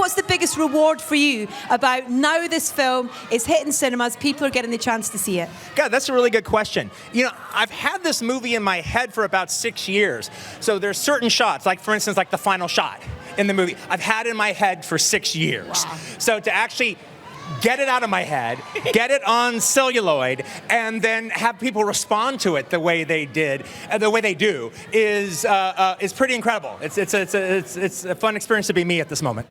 What's the biggest reward for you about now this film is hitting cinemas, people are getting the chance to see it? God, that's a really good question. You know, I've had this movie in my head for about 6 years. So there's certain shots, like for instance, like the final shot in the movie, I've had in my head for 6 years. Wow. So to actually get it out of my head, get it on celluloid, and then have people respond to it the way they did, the way they do, is pretty incredible. It's a fun experience to be me at this moment.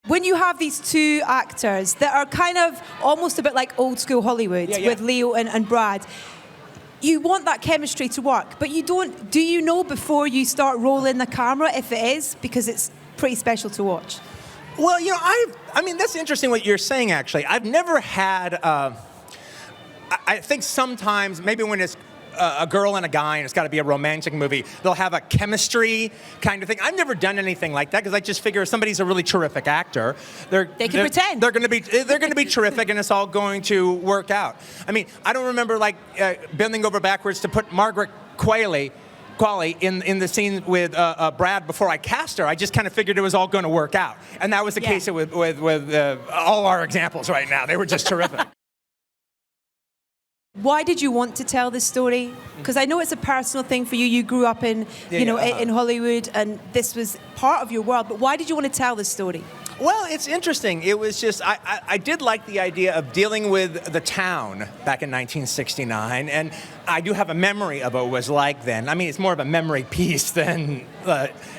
When you have these two actors that are kind of almost a bit like old school Hollywood with Leo and Brad, you want that chemistry to work, but you don't. Do you know before you start rolling the camera if it is? Because it's pretty special to watch. Well, you know, I mean, that's interesting what you're saying, actually. I've never had, I think sometimes, maybe when it's a girl and a guy and it's got to be a romantic movie, they'll have a chemistry kind of thing. I've never done anything like that because I just figure if somebody's a really terrific actor, they can pretend. They're going to be terrific and it's all going to work out. I mean, I don't remember like bending over backwards to put Margaret Qualley in the scene with Brad before I cast her. I just kind of figured it was all going to work out. And that was the case with all our examples right now. They were just terrific. Why did you want to tell this story? Because I know it's a personal thing for you. You grew up in, in Hollywood, and this was part of your world. But why did you want to tell this story? Well, it's interesting. It was just, I did like the idea of dealing with the town back in 1969, and I do have a memory of what it was like then. I mean, it's more of a memory piece than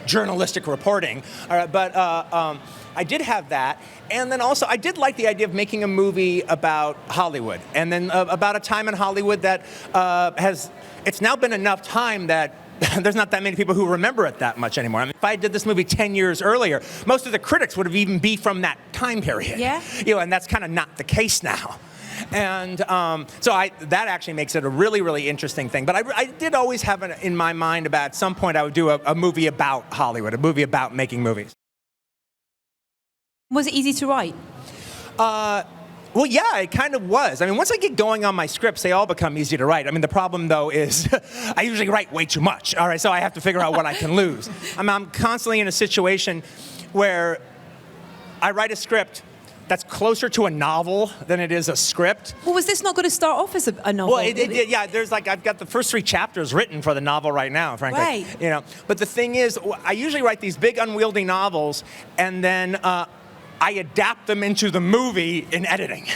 journalistic reporting. All right, but I did have that, and then also I did like the idea of making a movie about Hollywood, and then about a time in Hollywood that it's now been enough time that there's not that many people who remember it that much anymore. I mean, if I did this movie 10 years earlier, most of the critics would have even be from that time period. Yeah. You know, and that's kind of not the case now. And so that actually makes it a really, really interesting thing. But I did always have it in my mind about at some point I would do a movie about Hollywood, a movie about making movies. Was it easy to write? Well, yeah, it kind of was. I mean, once I get going on my scripts, they all become easy to write. I mean, the problem, though, is I usually write way too much, all right? So I have to figure out what I can lose. I'm constantly in a situation where I write a script that's closer to a novel than it is a script. Well, was this not going to start off as a novel? Well, yeah, there's like, I've got the first 3 chapters written for the novel right now, frankly. Right. You know, but the thing is, I usually write these big, unwieldy novels, and then I adapt them into the movie in editing.